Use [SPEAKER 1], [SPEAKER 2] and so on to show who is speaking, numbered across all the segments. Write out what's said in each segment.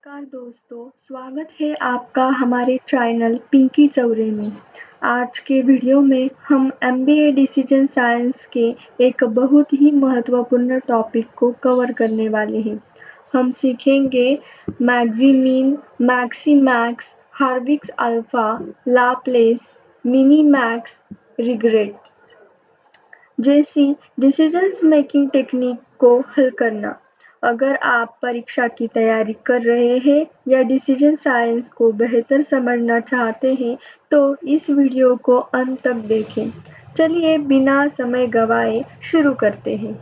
[SPEAKER 1] नमस्कार दोस्तों, स्वागत है आपका हमारे चैनल पिंकी चौरे में। आज के वीडियो में हम एमबीए डिसीजन साइंस के एक बहुत ही महत्वपूर्ण टॉपिक को कवर करने वाले हैं। हम सीखेंगे मैक्सिमीन, मैक्सीमैक्स, हार्विक्स अल्फा, लाप्लेस, मिनीमैक्स, रिग्रेट्स जैसी डिसीजन मेकिंग टेक्निक को हल करना। अगर आप परीक्षा की तैयारी कर रहे हैं या डिसीजन साइंस को बेहतर समझना चाहते हैं तो इस वीडियो को अंत तक देखें। चलिए बिना समय गवाए शुरू करते हैं।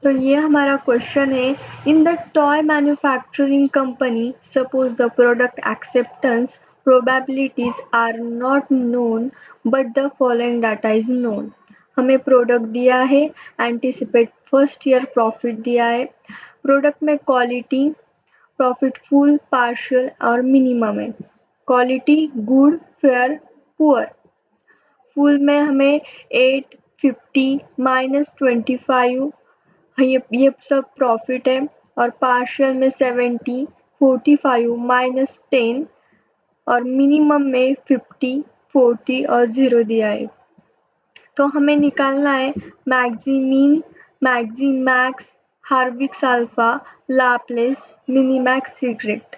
[SPEAKER 1] तो ये हमारा क्वेश्चन है, in the toy manufacturing company suppose the product acceptance probabilities are not known but the following data is known। हमें प्रोडक्ट दिया है, एंटीसिपेट फर्स्ट ईयर प्रॉफिट दिया है, प्रोडक्ट में क्वालिटी, प्रॉफिट फुल, पार्शियल और मिनिमम है। Quality good, fair, poor. Full में हमें 8, 50, -25 ये सब प्रॉफिट है और पार्शियल में 70, 45, -10 और मिनिमम में 50, 40 और 0 दिया है। तो हमें निकालना है मैक्सिमीन, मैक्सीमैक्स, हार्विक्स अल्फा, लाप्लेस, मिनीमैक्स, रिग्रेट।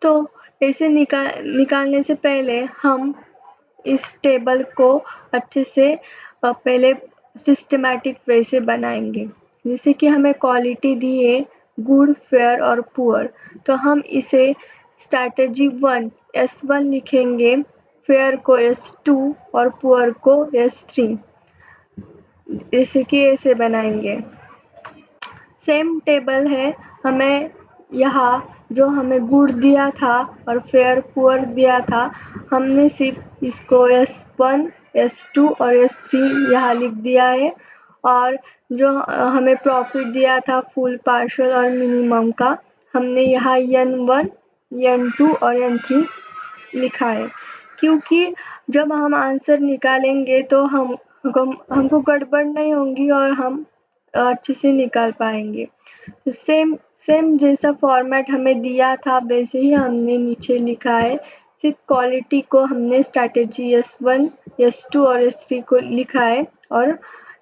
[SPEAKER 1] तो ऐसे निकालने से पहले हम इस टेबल को अच्छे से पहले सिस्टमैटिक वे से बनाएंगे। जैसे कि हमें क्वालिटी दी है गुड, फेयर और पुअर, तो हम इसे स्ट्रैटेजी 1 S1 लिखेंगे, फेयर को S2 और पुअर को S3। जैसे कि ऐसे बनाएंगे। सेम टेबल है, हमें यहाँ जो हमें गुड दिया था और फेयर पुअर दिया था, हमने सिर्फ इसको S1, S2 और S3 यहाँ लिख दिया है। और जो हमें प्रॉफिट दिया था फुल, पार्शियल और मिनिमम का, हमने यहाँ N1, N2 और N3 लिखा है। क्योंकि जब हम आंसर निकालेंगे तो हमको गड़बड़ नहीं होंगी और हम अच्छे से निकाल पाएंगे। तो सेम जैसा फॉर्मेट हमें दिया था वैसे ही हमने नीचे लिखा है, सिर्फ क्वालिटी को हमने स्ट्रैटेजी S1, S2 और S3 को लिखा है और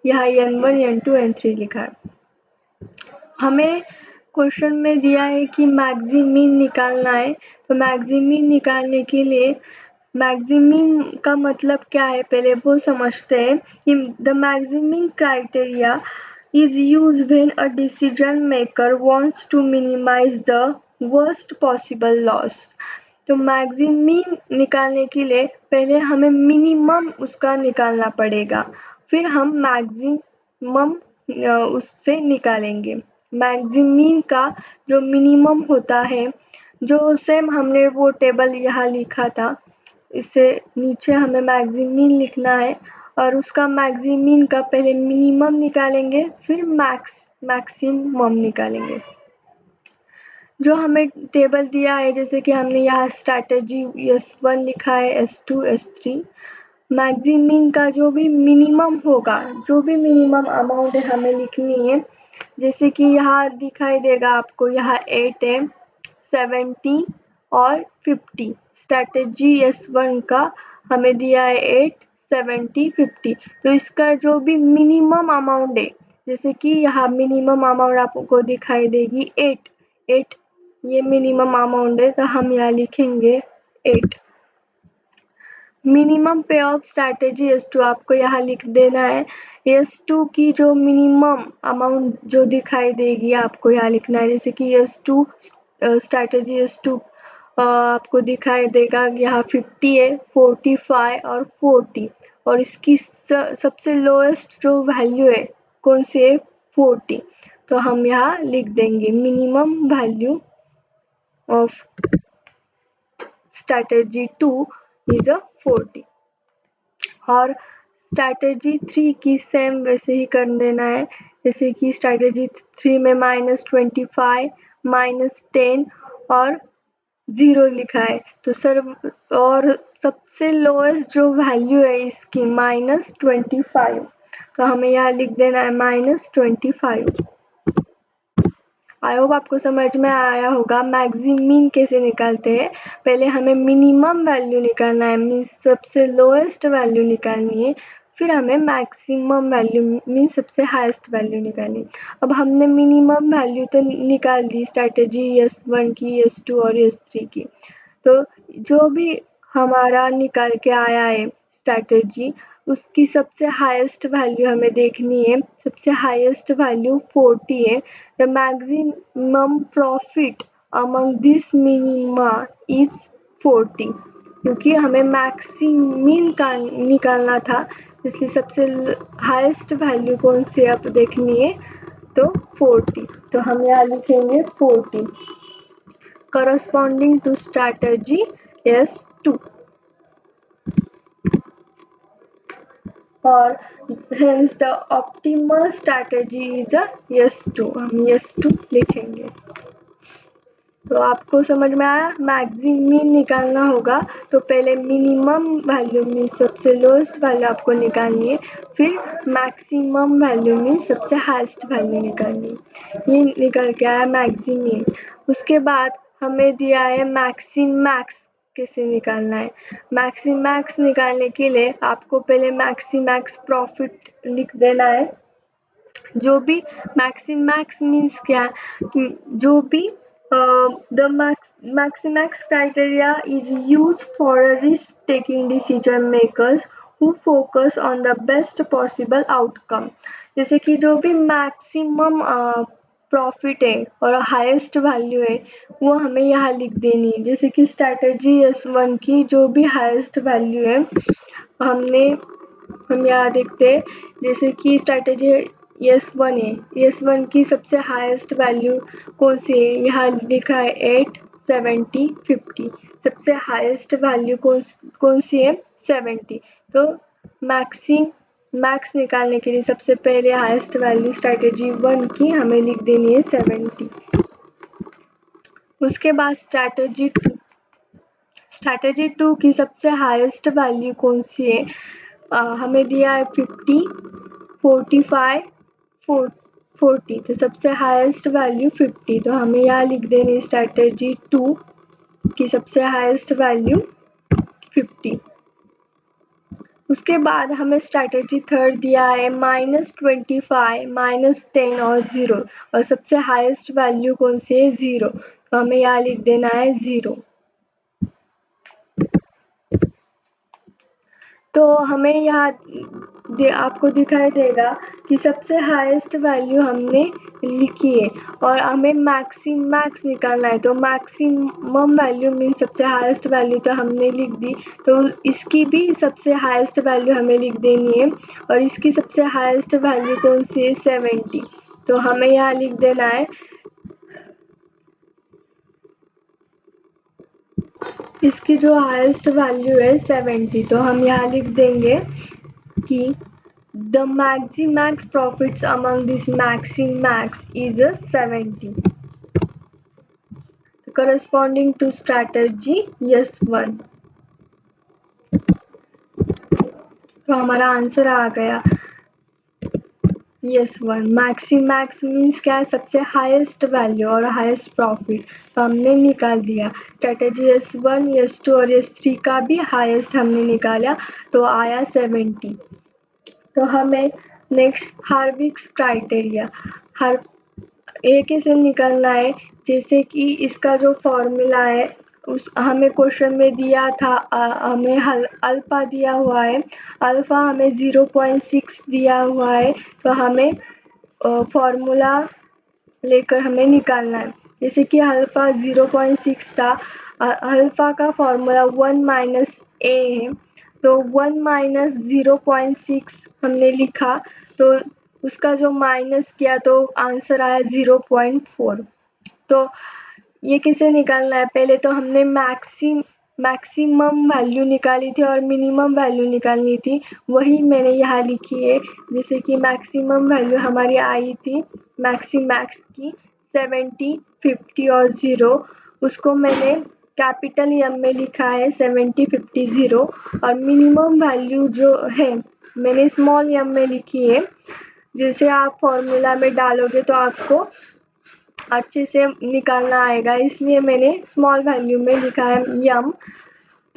[SPEAKER 1] यहाँ N1, N2, N3 लिखा है। हमें क्वेश्चन में दिया है कि मैक्सिमीन निकालना है, तो मैक्सिमीन निकालने के लिए मैक्सिमीन का मतलब क्या है पहले वो समझते हैं कि the maximin criteria is used when a decision maker wants to minimize the worst possible loss। तो मैक्सिमीन निकालने के लिए पहले हमें मिनिमम उसका निकालना पड़ेगा, फिर हम मैक्सिमम उससे निकालेंगे। मैक्सिमीन का जो मिनिमम होता है, जो सेम हमने वो टेबल यहाँ लिखा था, इससे नीचे हमें मैक्सिमीन लिखना है और उसका मैक्सिमीन का पहले मिनिमम निकालेंगे, फिर मैक्सिमम निकालेंगे। जो हमें टेबल दिया है, जैसे कि हमने यहाँ स्ट्रैटेजी S1 लिखा है, S2, S3। मैक्सिमीन का जो भी मिनिमम होगा, जो भी मिनिमम अमाउंट है हमें लिखनी है। जैसे कि यहाँ दिखाई देगा आपको, यहाँ 8 है, 70 और 50। स्ट्रैटेजी S1 का हमें दिया है 8, 70, 50। तो इसका जो भी मिनिमम अमाउंट है, जैसे कि यहाँ मिनिमम अमाउंट आपको दिखाई देगी 8 ये मिनिमम अमाउंट है, तो हम यहाँ लिखेंगे 8। मिनिमम पे ऑफ स्ट्रैटेजी S2 आपको यहाँ लिख देना है। S2 की जो मिनिमम अमाउंट जो दिखाई देगी आपको यहाँ लिखना है। जैसे कि S2 स्ट्रैटेजी S2 आपको दिखाई देगा यहाँ 50 है, 45 और 40 और इसकी सबसे लोएस्ट जो वैल्यू है कौन सी है, 40। तो हम यहाँ लिख देंगे minimum value of strategy 2 is 40। और स्ट्रैटेजी 3 की सेम वैसे ही कर देना है। जैसे कि स्ट्रैटेजी 3 में -25, -10 और 0 लिखा है। तो सर और सबसे लोएस्ट जो वैल्यू है इसकी -25, तो हमें यहाँ लिख देना है -25। आई होप आपको समझ में आया होगा। मैक्सिमीन कैसे निकालते हैं, पहले हमें मिनिमम वैल्यू निकालना है, मीन्स सबसे लोएस्ट वैल्यू निकालनी है, फिर हमें मैक्सिमम वैल्यू मीन्स सबसे हाईएस्ट वैल्यू निकालनी है। अब हमने मिनिमम वैल्यू तो निकाल दी स्ट्रैटेजी S1 की, S2 और S3 की। तो जो भी हमारा निकल के आया है स्ट्रैटेजी, उसकी सबसे हाईएस्ट वैल्यू हमें देखनी है। सबसे हाईएस्ट वैल्यू 40 है। The maximum profit among this minima is 40, क्योंकि हमें मैक्सिमीन का निकालना था, इसलिए सबसे हाईएस्ट वैल्यू कौन सी अब देखनी है, तो 40। तो हम यहाँ लिखेंगे 40 corresponding to strategy S2, और hence the optimal strategy is a S2। हम S2 लिखेंगे। तो आपको समझ में आया, मैक्सिमीन निकालना होगा तो पहले मिनिमम वैल्यू में सबसे लोएस्ट वैल्यू आपको निकालनी है, फिर मैक्सिमम वैल्यू में सबसे हाईएस्ट वैल्यू निकालनी है। ये निकल के आया मैक्सिमीन। उसके बाद हमें दिया है मैक्सिमैक्स कैसे निकालना है। मैक्सिमैक्स निकालने के लिए आपको पहले मैक्सिमैक्स प्रॉफिट लिख देना है। जो भी मैक्सिमैक्स मीन्स क्या, जो भी the maximax criteria is used for a risk-taking decision makers who focus on the best possible outcome। जैसे कि जो भी मैक्सिमम प्रॉफिट है और हाईएस्ट वैल्यू है वो हमें यहाँ लिख देनी है। जैसे कि स्ट्रैटेजी S1 की जो भी हाईएस्ट वैल्यू है हम यहाँ देखते हैं। जैसे कि स्ट्रैटेजी S1 है, S1 की सबसे हाईएस्ट वैल्यू कौन सी है, यहाँ लिखा है 8, 70, 50। सबसे हाईएस्ट वैल्यू कौन सी है, 70। तो मैक्स निकालने के लिए सबसे पहले हाईएस्ट वैल्यू स्ट्रैटेजी 1 की हमें लिख देनी है 70। उसके बाद स्ट्रैटेजी 2 की सबसे हाईएस्ट वैल्यू कौन सी है, हमें दिया है 50, 45, 40। तो सबसे हाईएस्ट वैल्यू 50, तो हमें यहाँ लिख देनी स्ट्रैटेजी 2 की सबसे हाईएस्ट वैल्यू 50। उसके बाद हमें स्ट्रैटेजी थर्ड दिया है -25, -10 और 0, और सबसे हाईएस्ट वैल्यू कौन सी है, 0। तो हमें यहाँ लिख देना है 0। तो हमें यहाँ आपको दिखाई देगा कि सबसे हाईएस्ट वैल्यू हमने लिखी है और हमें मैक्स निकालना है। तो मैक्सिमम वैल्यू मीन सबसे हाईएस्ट वैल्यू तो हमने लिख दी, तो इसकी भी सबसे हाईएस्ट वैल्यू हमें लिख देनी है, और इसकी सबसे हाईएस्ट वैल्यू कौन सी है, 70। तो हमें यहाँ लिख देना है, इसकी जो हाईएस्ट वैल्यू है 70। तो हम यहाँ लिख देंगे कि the maximax profits among this maximax is a 70 corresponding to strategy S1। तो हमारा आंसर आ गया S1। मैक्सिमैक्स मीन्स क्या है, सबसे हाईएस्ट वैल्यू और हाईएस्ट प्रॉफिट, तो हमने निकाल दिया। स्ट्रैटेजी S1, S2 और S3 का भी हाईएस्ट हमने निकाला तो आया 70। तो हमें नेक्स्ट हार्विक्स क्राइटेरिया, हर एक कैसे निकालना है। जैसे कि इसका जो फॉर्मूला है उस हमें क्वेश्चन में दिया था, हमें अल्फा दिया हुआ है, अल्फा हमें 0.6 दिया हुआ है, तो हमें फॉर्मूला लेकर हमें निकालना है। जैसे कि अल्फा 0.6 था, अल्फा का फॉर्मूला 1 - a है, तो 1 - 0.6 हमने लिखा, तो उसका जो माइनस किया तो आंसर आया 0.4। तो ये कैसे निकालना है, पहले तो हमने मैक्सिमम वैल्यू निकाली थी और मिनिमम वैल्यू निकालनी थी, वही मैंने यहाँ लिखी है। जैसे कि मैक्सिमम वैल्यू हमारी आई थी मैक्सिमैक्स की 70, 50 और 0, उसको मैंने कैपिटल एम में लिखा है 70, 50, 0, और मिनिमम वैल्यू जो है मैंने स्मॉल एम में लिखी है। जैसे आप फॉर्मूला में डालोगे तो आपको अच्छे से निकालना आएगा, इसलिए मैंने स्मॉल वैल्यू में लिखा है यम।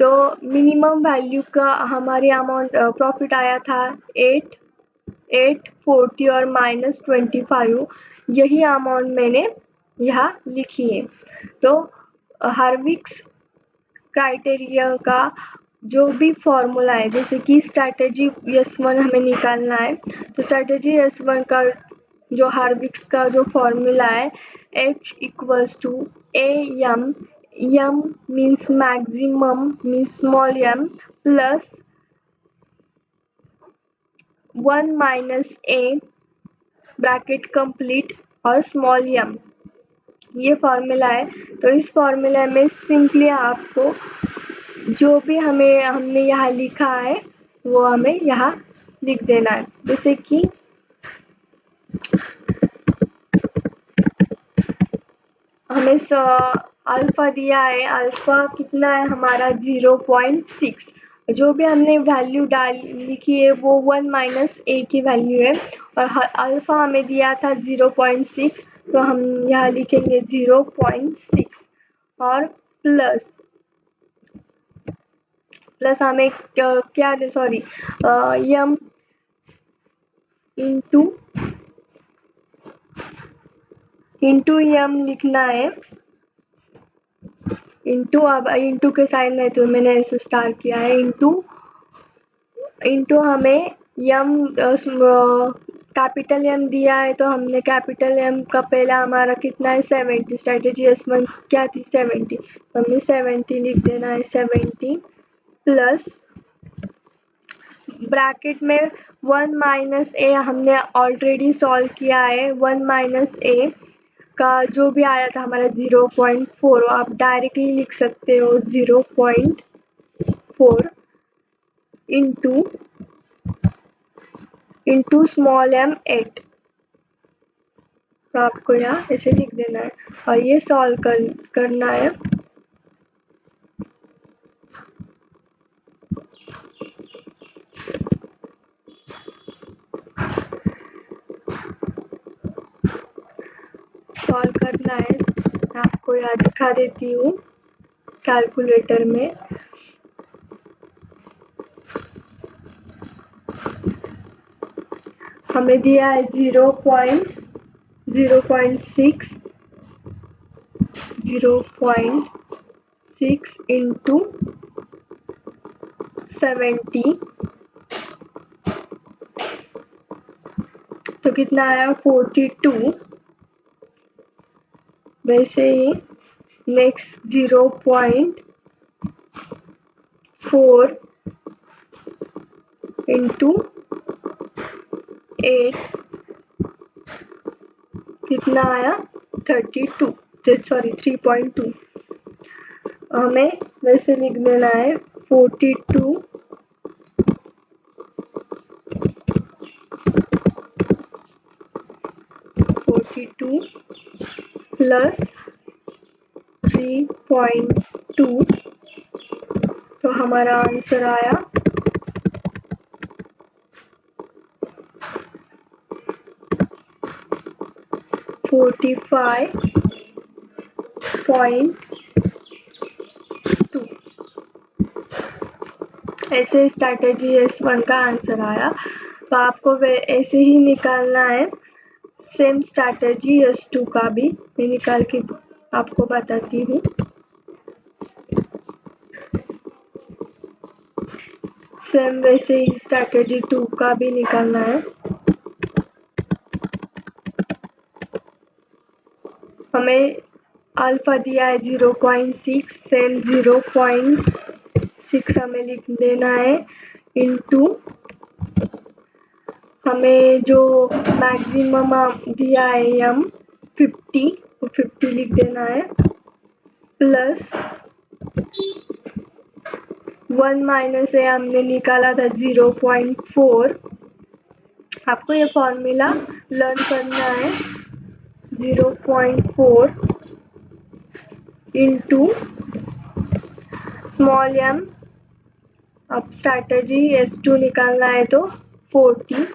[SPEAKER 1] तो मिनिमम वैल्यू का हमारे अमाउंट प्रॉफिट आया था 840 और -25, यही अमाउंट मैंने यहाँ लिखी है। तो हार्विक्स क्राइटेरिया का जो भी फॉर्मूला है, जैसे कि स्ट्रैटेजी S1 हमें निकालना है, तो स्ट्रैटेजी S1 का जो हार्विक्स का जो फॉर्मूला है H equals to A M, M means maximum means small m plus 1 minus A bracket complete और स्मॉल m, ये फॉर्मूला है। तो इस फॉर्मूला में सिंपली आपको जो भी हमने यहाँ लिखा है वो हमें यहाँ लिख देना है। जैसे कि हमें अल्फा दिया है, अल्फा कितना है हमारा 0.6, जो भी हमने वैल्यू लिखी है वो 1 माइनस ए की वैल्यू है, और अल्फा हमें दिया था 0.6, तो हम यहाँ लिखेंगे 0.6 और प्लस हमें क्या दे, सॉरी यम इंटू यम लिखना है, इंटू, अब इंटू के साइन नहीं तो मैंने ऐसे स्टार किया है, इंटू हमें यम कैपिटल एम दिया है, तो हमने कैपिटल एम का पहला हमारा कितना है 70, स्ट्रैटेजी S1 क्या थी 70, तो हमें 70 लिख देना है, 70 प्लस ब्रैकेट में 1 माइनस ए हमने ऑलरेडी सॉल्व किया है, 1 माइनस ए का जो भी आया था हमारा 0.4, आप डायरेक्टली लिख सकते हो 0.4 इंटू स्मॉल m 8, तो आपको यहाँ ऐसे लिख देना है और ये सॉल्व करना है। सॉल्व करना है, मैं आपको यहाँ दिखा देती हूँ कैलकुलेटर में। हमें दिया है 0.6 इंटू 70, तो कितना आया 42। वैसे ही नेक्स्ट 0.4 इंटू 8 कितना आया 32, सॉरी 3.2, हमें वैसे लिख देना है 42 प्लस 3.2, तो हमारा आंसर आया 45.2। ऐसे स्ट्रैटेजी S1 का आंसर आया। तो आपको ऐसे ही निकालना है, सेम स्ट्रैटेजी S2 का भी मैं निकाल के आपको बताती हूँ। सेम वैसे ही स्ट्रैटेजी 2 का भी निकालना है। हमें अल्फा दिया है 0.6, सेम 0.6 हमें लिख देना है, इंटू हमें जो मैक्सिमम दिया है यम 50, तो 50 लिख देना है, प्लस 1 माइनस है हमने निकाला था 0.4, आपको ये फॉर्मूला लर्न करना है, 0.4 इंटू स्मॉल m, अब स्ट्रैटेजी S2 निकालना है तो 40,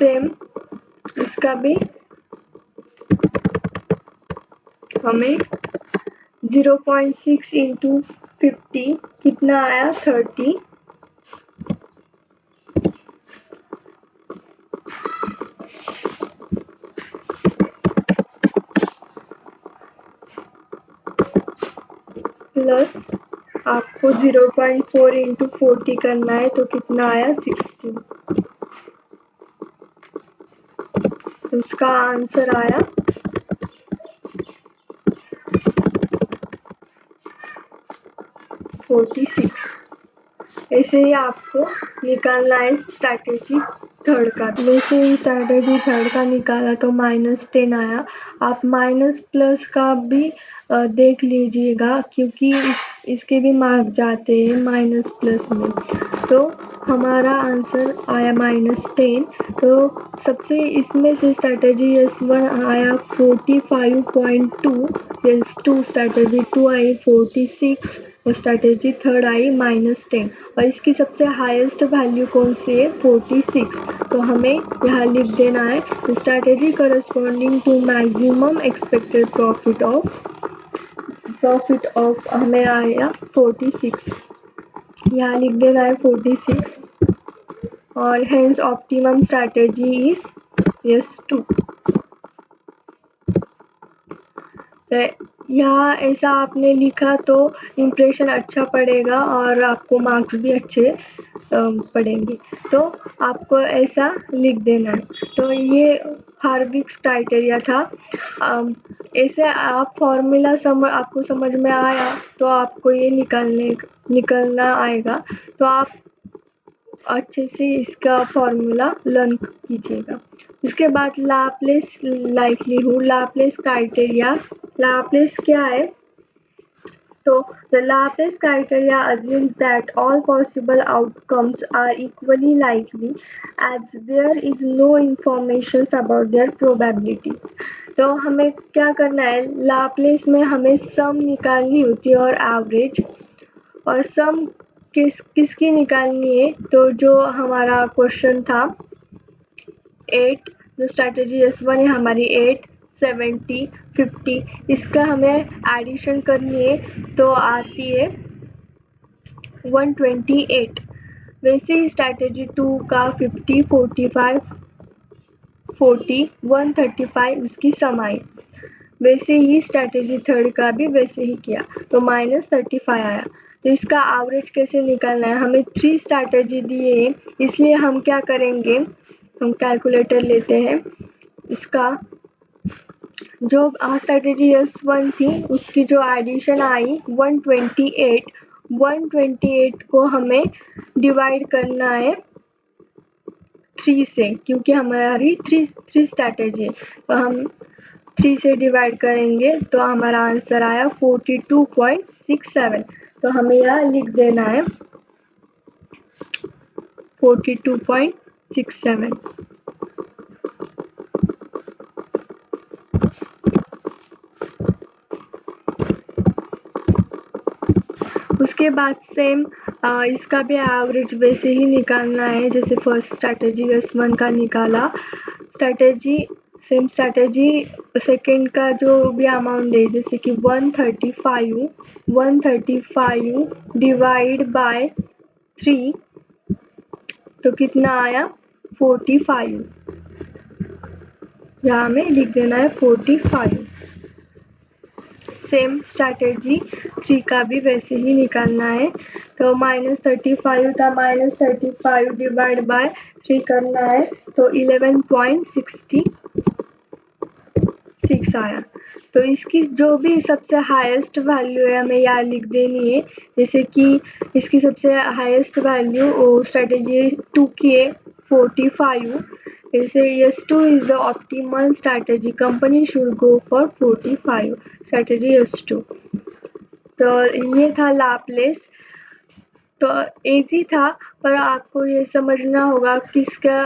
[SPEAKER 1] सेम इसका भी हमें 0.6 इंटू 50 कितना आया 30 प्लस आपको 0.4 इंटू 40 करना है तो कितना आया 16। उसका आंसर आया 46। ऐसे ही आपको निकालना है स्ट्रैटेजी थर्ड का। वैसे ही स्ट्रैटेजी थर्ड का निकाला तो -10 आया। आप माइनस प्लस का भी देख लीजिएगा क्योंकि इसके भी मार्क जाते हैं माइनस प्लस में। तो हमारा आंसर आया -10। तो सबसे इसमें से स्ट्रैटेजी S1 आया 45.2, S2 स्ट्रैटेजी 2 आई 46 और स्ट्रैटेजी थर्ड आई -10 और इसकी सबसे हाईएस्ट वैल्यू कौन सी है 46। तो हमें यहाँ लिख देना है strategy corresponding to maximum expected profit of हमें आया 46। यहाँ लिख देना है 46 और hence optimum strategy is S2। यहाँ ऐसा आपने लिखा तो इम्प्रेशन अच्छा पड़ेगा और आपको मार्क्स भी अच्छे पड़ेंगे। तो आपको ऐसा लिख देना है। तो ये हार्विक्स क्राइटेरिया था। ऐसे आप फॉर्मूला आपको समझ में आया तो आपको ये निकलना आएगा। तो आप अच्छे से इसका फॉर्मूला लर्न कीजिएगा। उसके बाद Laplace likelihood, Laplace criteria. Laplace क्या है? So the Laplace criteria assumes that all possible outcomes are equally likely as there is no information about their probabilities. तो हमें क्या करना है लाप्लेस में हमें सम निकालनी होती है और एवरेज। और सम किसकी निकालनी है तो जो हमारा क्वेश्चन था 8 जो स्ट्रैटेजी S1 है हमारी 8 70 50 इसका हमें एडिशन करनी है तो आती है 128। वैसे ही स्ट्रैटेजी 2 का 50 45 40 135 उसकी सम आई। वैसे ही स्ट्रैटेजी थर्ड का भी वैसे ही किया तो -35 आया। तो इसका एवरेज कैसे निकालना है? हमें 3 स्ट्रैटेजी दिए हैं इसलिए हम क्या करेंगे हम कैलकुलेटर लेते हैं। इसका जो स्ट्रैटेजी S1 थी उसकी जो एडिशन आई 128, 128 को हमें डिवाइड करना है 3 से क्योंकि हमारी 3 स्ट्रैटेजी है। तो हम 3 से डिवाइड करेंगे तो हमारा आंसर आया 42.67। तो हमें यहाँ लिख देना है 42.67। उसके बाद सेम इसका भी एवरेज वैसे ही निकालना है जैसे फर्स्ट स्ट्रैटेजी S1 का निकाला। सेम स्ट्रैटेजी सेकंड का जो भी अमाउंट है जैसे कि 135 डिवाइड बाय 3 तो कितना आया 45। यहाँ में लिख देना है 45। सेम स्ट्रैटेजी 3 का भी वैसे ही निकालना है तो -35 था -35 डिवाइड बाय 3 करना है तो 11.66 आया। तो इसकी जो भी सबसे हाईएस्ट वैल्यू है हमें यहाँ लिख देनी है जैसे कि इसकी सबसे हाईएस्ट वैल्यू स्ट्रैटेजी 2 की है 45। जैसे S2 is the optimal strategy. Company should go for 45 strategy S2। तो ये था लाप्लेस। तो इजी था पर आपको ये समझना होगा किसका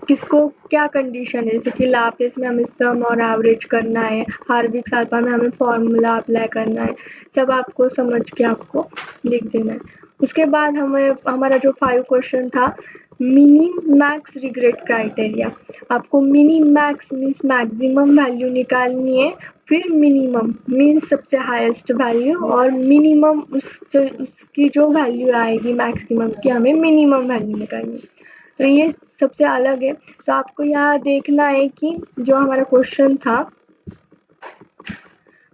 [SPEAKER 1] किसको क्या कंडीशन है, जैसे कि लाप्लेस में हमें सम और एवरेज करना है, हार्विक्स अल्फा में हमें फॉर्मूला अप्लाई करना है, सब आपको समझ के आपको लिख देना है। उसके बाद हमें हमारा जो 5 क्वेश्चन था, मिनी मैक्स रिग्रेट क्राइटेरिया। आपको mini max means maximum value निकालनी है, फिर मिनिमम मीन्स सबसे हाईएस्ट वैल्यू, और मिनिमम उसकी जो वैल्यू आएगी मैक्सिमम की, हमें मिनिमम वैल्यू निकालनी है। तो ये सबसे अलग है। तो आपको यहाँ देखना है कि जो हमारा क्वेश्चन था,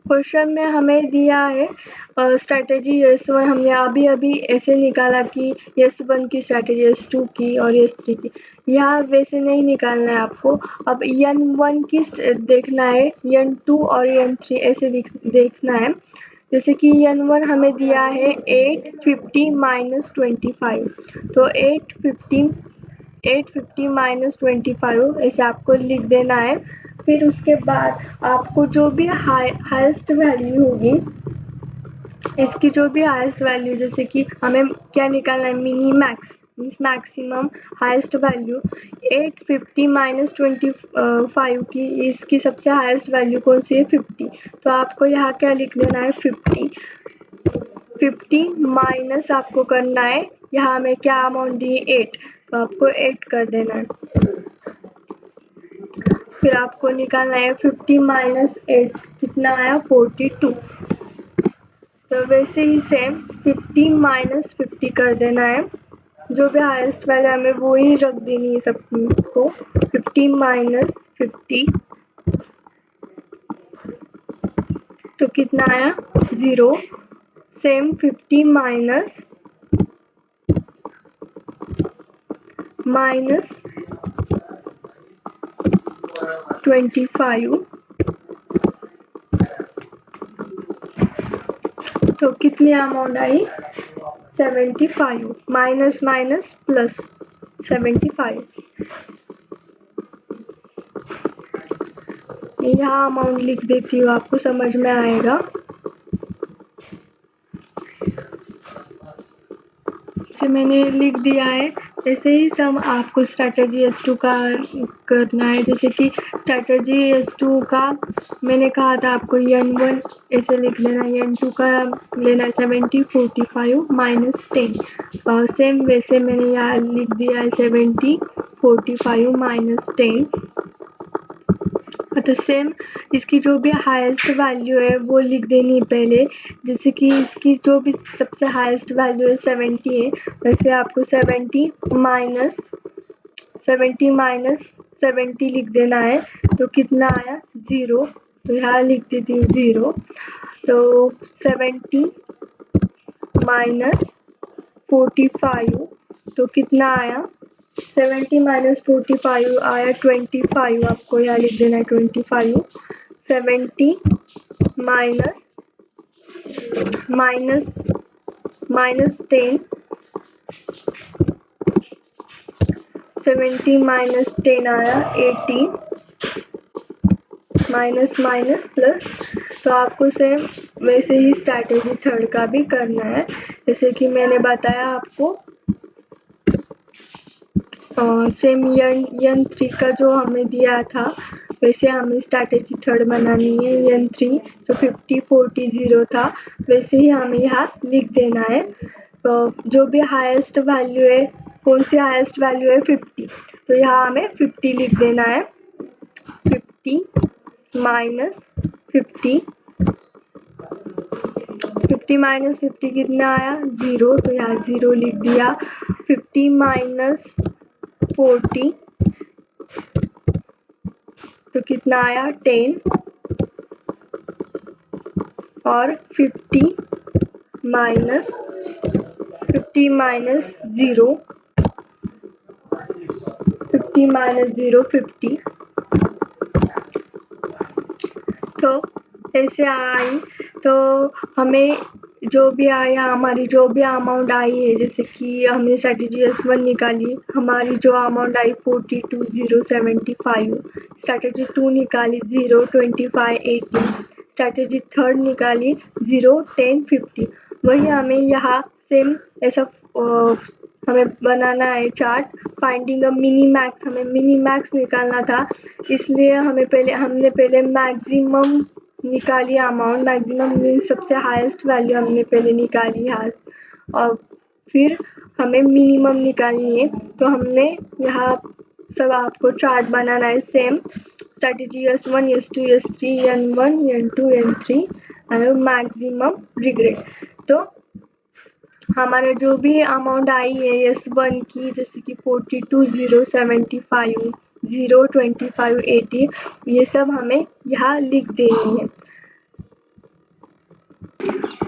[SPEAKER 1] क्वेश्चन में हमें दिया है स्ट्रैटेजी S1, हमने अभी ऐसे निकाला कि S1 की स्ट्रैटेजी, S2 की और S3 की। यहाँ वैसे नहीं निकालना है आपको। अब N1 की देखना है, N2 और N3 ऐसे देखना है। जैसे कि N1 हमें दिया है 8, 50 माइनस 25, तो 850 माइनस 25 ऐसे आपको लिख देना है। फिर उसके बाद आपको जो भी हाईएस्ट वैल्यू होगी, इसकी जो भी हाईएस्ट वैल्यू, जैसे कि हमें क्या निकालना है, mini max means maximum highest value 850 minus 25 की, इसकी सबसे हाईएस्ट वैल्यू कौन सी है, 50। तो आपको यहाँ क्या लिख देना है, 50 माइनस आपको करना है, यहाँ हमें क्या अमाउंट दी है, 8, तो आपको 8 कर देना है। फिर आपको निकालना है 50 माइनस 8 कितना आया, 42। तो वैसे ही सेम 50 माइनस 50 कर देना है, जो भी हाईएस्ट वैल्यू हमें वो ही रख देनी है सबको। 50 माइनस 50 तो कितना आया, 0। सेम 50 माइनस 25, तो कितनी amount I, 75 minus minus plus 75। यहाँ अमाउंट लिख देती हूँ, आपको समझ में आएगा। से मैंने लिख दिया है। ऐसे ही सब आपको स्ट्रैटेजी S2 का करना है। जैसे कि स्ट्रैटेजी S2 का मैंने कहा था आपको N1 ऐसे लिख लेना है, N2 का लेना है 70, 45 माइनस 10। सेम वैसे मैंने यहाँ लिख दिया है 70, 45 माइनस 10। तो सेम इसकी जो भी हाईएस्ट वैल्यू है वो लिख देनी है पहले। जैसे कि इसकी जो भी सबसे हाईएस्ट वैल्यू है 70 है, वैसे आपको 70 माइनस 70 लिख देना है। तो कितना आया, 0, तो यहाँ लिख देती हूँ 0। तो 70 माइनस 45 तो कितना आया, 70 माइनस 45 आया 25, आपको यहाँ लिख देना है 25। 70 माइनस माइनस माइनस 10, 70 माइनस 10 आया 80, माइनस माइनस प्लस। तो आपको सेम वैसे ही स्ट्रैटेजी थर्ड का भी करना है। जैसे कि मैंने बताया आपको सेम N3 का जो हमें दिया था, वैसे हमें स्ट्रैटेजी थर्ड बनानी है। N3 जो 50, 40, 0 था, वैसे ही हमें यहाँ लिख देना है। तो जो भी हाईएस्ट वैल्यू है, कौन सी हाईएस्ट वैल्यू है, 50, तो यहाँ हमें 50 लिख देना है। 50 माइनस 50, 50 माइनस 50 कितना आया, 0, तो यहाँ 0 लिख दिया। 50 माइनस 40 तो कितना आया, 10, और 50 माइनस 0, 50 माइनस 0, 50। तो ऐसे आई, तो हमें जो भी आया, हमारी जो भी अमाउंट आई है, जैसे कि हमने स्ट्रैटेजी S1 निकाली, हमारी जो अमाउंट आई 42,075। स्ट्रैटेजी 2 निकाली 0, 25, 80। स्ट्रैटेजी थर्ड निकाली 0, 10, 50। वही हमें यहाँ सेम ऐसा हमें बनाना है chart. Finding a mini max, हमें मिनी मैक्स निकालना था, इसलिए हमने पहले मैक्सिमम निकाली अमाउंट। मैक्सिमम मीन्स सबसे हाईएस्ट वैल्यू हमने पहले निकाली है, और फिर हमें मिनिमम निकालनी है। तो हमने यहाँ सब आपको चार्ट बनाना है same strategy S1, S2, S3, N1, N2, N3 and maximum regret. तो हमारा जो भी अमाउंट आई है S1 की, जैसे कि 42, 0, 75, 0, 25, 80, ये सब हमें यहाँ लिख देनी है।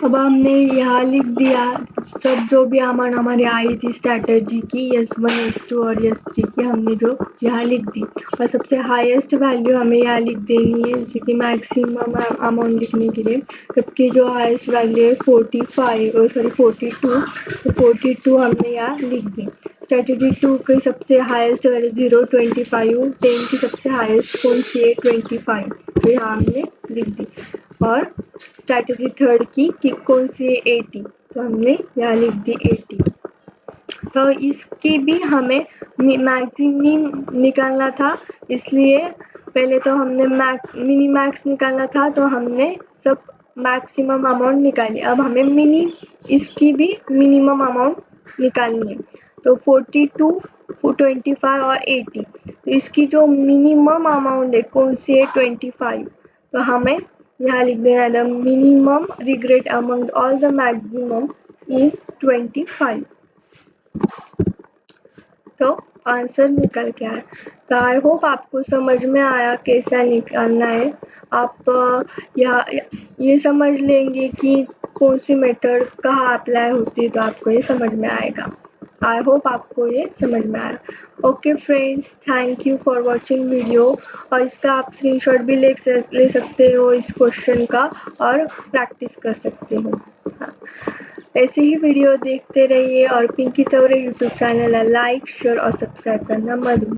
[SPEAKER 1] अब हमने यहाँ लिख दिया सब जो भी अमाउंट हमारी आई थी स्ट्रैटेजी की S1, S2 और S3 की, हमने जो यहाँ लिख दी। और सबसे हाईएस्ट वैल्यू हमें यहाँ लिख देनी है, जैसे कि मैक्सिमम अमाउंट लिखने के लिए सबकी जो हाईएस्ट वैल्यू है 42, तो 42 हमने यहाँ लिख दी। स्ट्रैटेजी 2 की सबसे हाईएस्ट वैल्यू 0, 25, 10 की सबसे हाईएस्ट कौन सी है 25, तो यहाँ हमने लिख दी। और स्ट्रैटेजी थर्ड की कौन सी है 80, तो हमने यहाँ लिख दी 80। तो इसकी भी हमें मैक्सिमम निकालना था, इसलिए पहले तो हमने मिनी मैक्स निकालना था, तो हमने सब मैक्सिमम अमाउंट निकाली। अब हमें इसकी भी मिनिमम अमाउंट निकालनी है। तो 42, 25 और 80, तो इसकी जो मिनिमम अमाउंट है कौन सी है 25, तो हमें यहाँ लिख देना the minimum regret among all the maximum is 25। तो आंसर निकल के आया। तो आई होप आपको समझ में आया कैसा निकालना है। आप ये समझ लेंगे कि कौन सी मेथड कहाँ अप्लाई होती है, तो आपको ये समझ में आएगा। आई होप आपको ये समझ में आया। Okay friends, thank you for watching video. और इसका आप स्क्रीनशॉट भी ले सकते हो इस क्वेश्चन का, और प्रैक्टिस कर सकते हो। ऐसे ही वीडियो देखते रहिए, और Pinky Chaure YouTube channel like, share और सब्सक्राइब करना मत भूलिए।